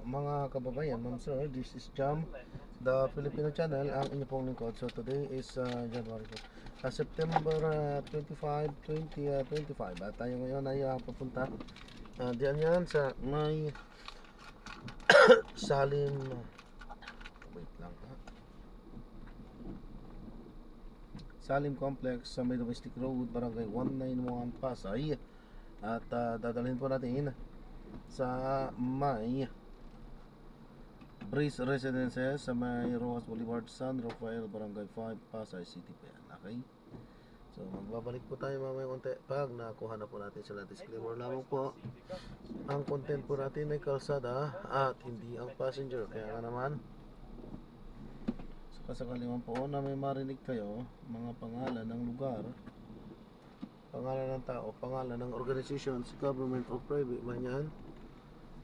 mga kababayan, ma'am sir, this is Jam, the Filipino channel, ang inyo pong lingkod. So today is January September 25, 2025 at tayo ngayon ay papunta diyan yan sa may Salim, wait lang ha, Salim Complex sa may Domestic Road, Barangay 191, Pasay. At dadalhin po natin sa may Breeze Residences sa may Rojas Boulevard, San Rafael, Barangay 5, Pasay City po yan. Okay? So magbabalik po tayo mamaya konti pag nakuha na po natin sila. Disclaimer lamang po, ang content po natin ay kalsada at hindi ang passenger. Kaya nga naman, kasakali man po na may marinig kayo mga pangalan ng lugar, pangalan ng tao, pangalan ng organizations, government or private man yan,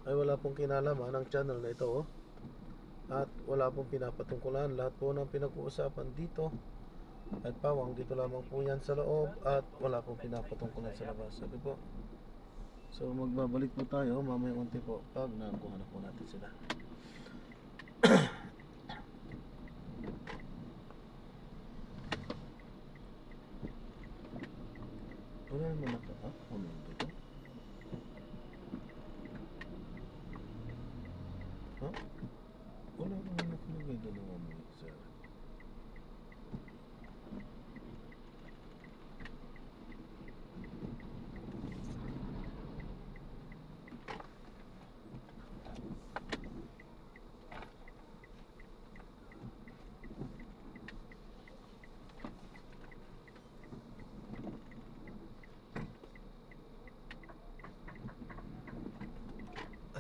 ay wala pong kinalaman ang channel na ito at wala pong pinapatungkulan. Lahat po ng pinag-uusapan dito at pawang dito lamang po yan sa loob at wala pong pinapatungkulan sa labas. Sabi po. So magbabalik po tayo mamaya unti po pag nakuha na po natin sila. Wala naman ako, ha? Ano dito? Ha? Wala naman ako nagay dalawang mixer.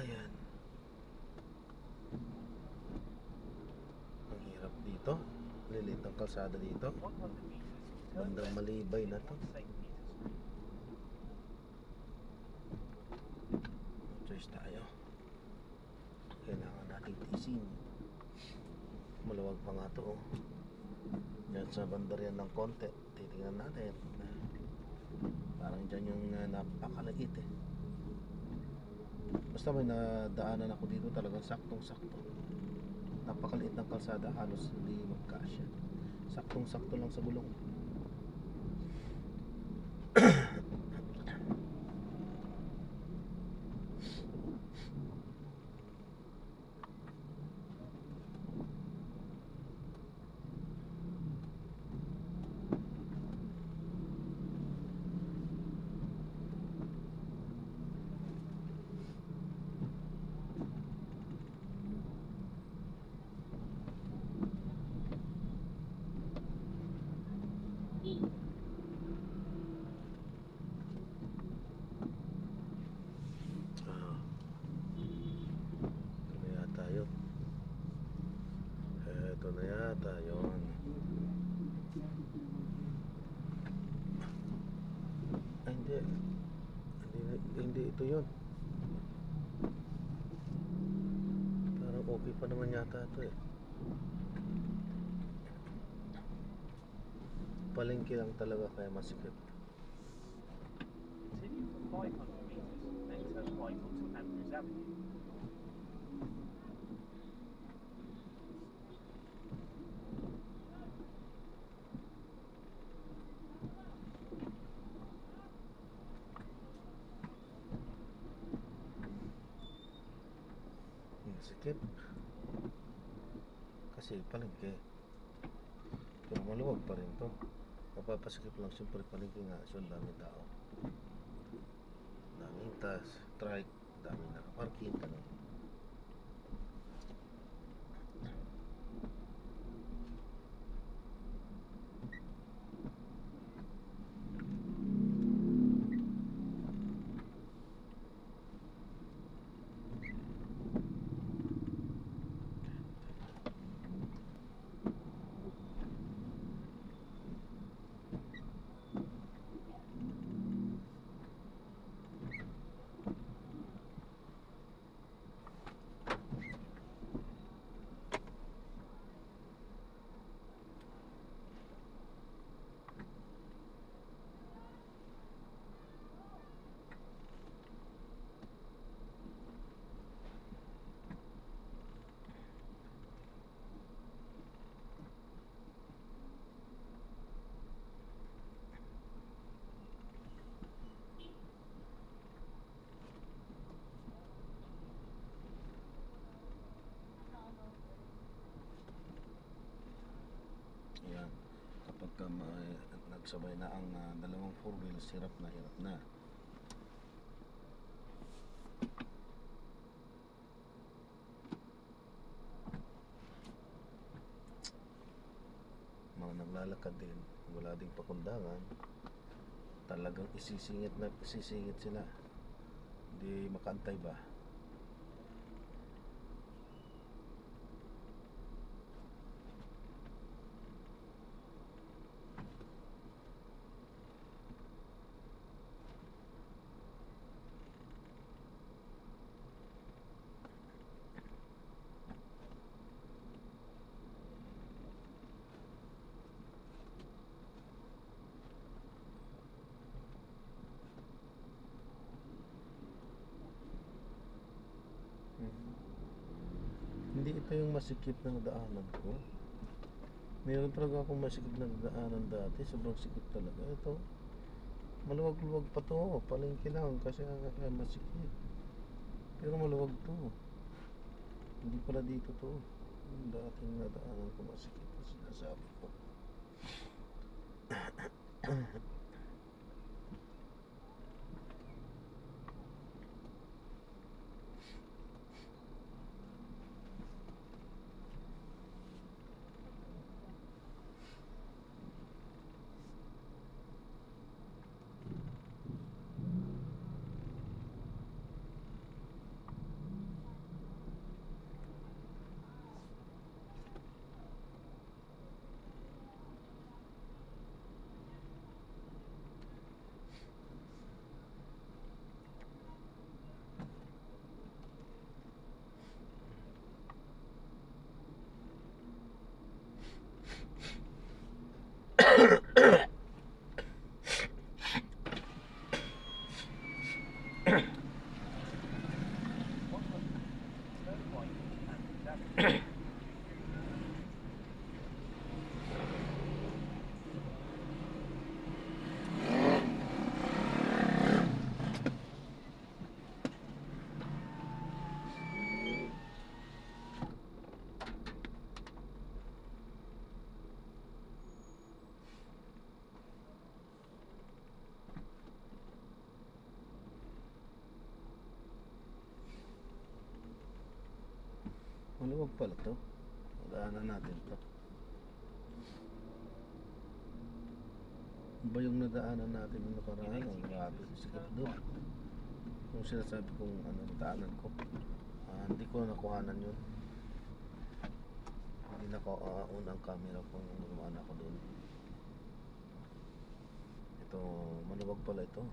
Ayan. Ang hirap dito. Lilit ang kalsada dito. Bandang Malibay na to. Choice tayo. Kailangan nating tisin. Maluwag pa nga to. Diyan sa bandarian ng konti. Titingnan natin. Parang dyan yung napakaliit eh. Basta may nadaanan ako dito talagang saktong-sakto. Napakaliit ng kalsada, halos hindi magkasya. Saktong-sakto lang sa gulong. Ito na yata yun. Ay hindi ito yun. Parang okay pa naman yata ito eh. Palengke lang talaga kaya masikip. Continue for 500 meters, then turn right onto Andrews Avenue. Masikip. Kasi palengke. Pero maluwag pa rin to. Mapapasikip lang siyempre palengke nga. So daming tao. Daming trike, daming nakaparking, ganun. pagka nagsabay na ang dalawang four wheels, hirap na hirap na. Mga naglalakad din, wala ding pakundangan, talagang isisingit sila, hindi makantay ba. Hindi ito yung masikip na daanan ko. Meron talaga akong masikip na daanan dati, sobrang sikip talaga. Ito, maluwag-luwag pa to, palengke lang kasi masikip. Pero maluwag to. Hindi pala dito to. Yung dating na daanan ko masikip na sinasabi ko. Maluwag pala to. Daanan natin to. Ba yung nadaanan natin yung nakaraan? Ang grabe, sikip doon. Yung sinasabi kong daanan ko, hindi ko nakuhanan yun. Hindi na ko unang camera kung lumaan ako doon. Ito, maluwag pala ito.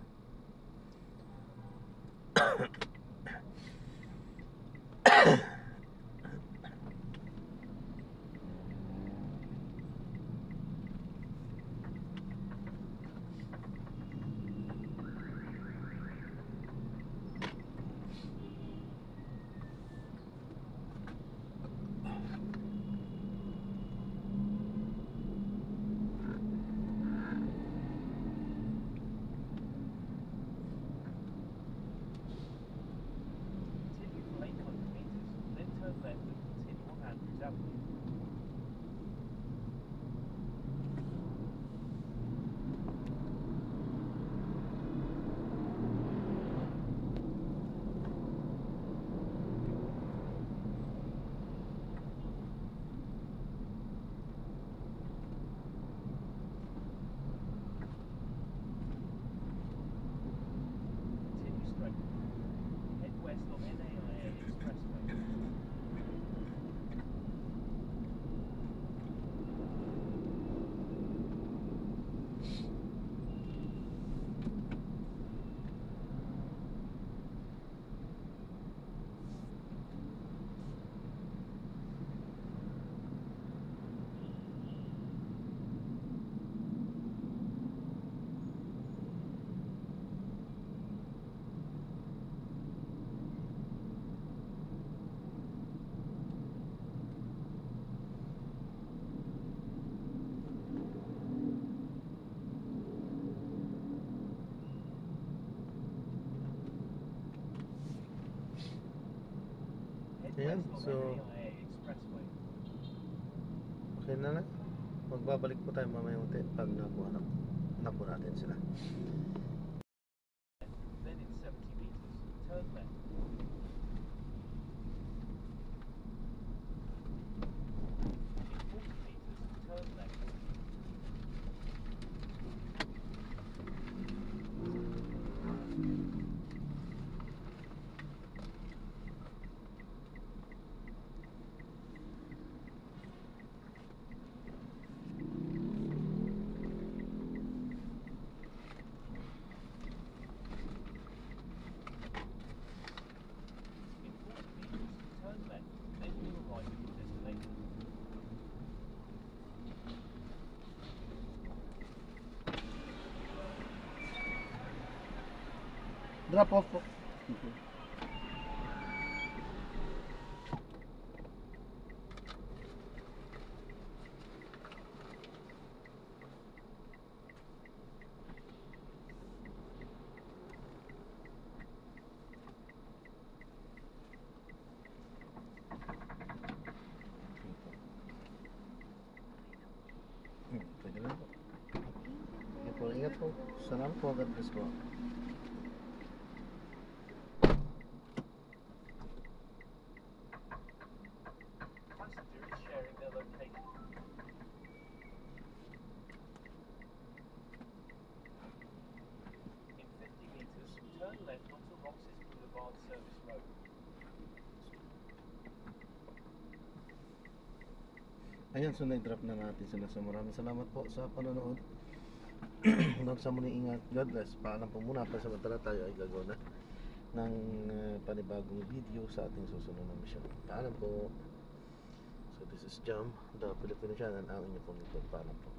Ayan, so okay na na. Magbabalik po tayo mamaya unti pag na po natin sila. Then in 70 meters, turn left. In 40 meters, turn left. In 40 meters, turn left, then you will arrive at your destination. Drop off po. Pwede na po. Sige po, ingat po. Salamat po, God bless po. Passenger is sharing their location. In 50 meters, turn left onto Roxas Boulevard Service Road. Ayan, so nag-drop na natin sila. So maraming salamat po sa panonood. Hanggang sa muli, ingat. God bless. Paalam po muna. Pansamantala tayo ay gagawa na ng panibagong video sa ating susunod na mission. Paalam po. So this is Jam, the Filipino channel. Ang inyo pong ito. Paalam po.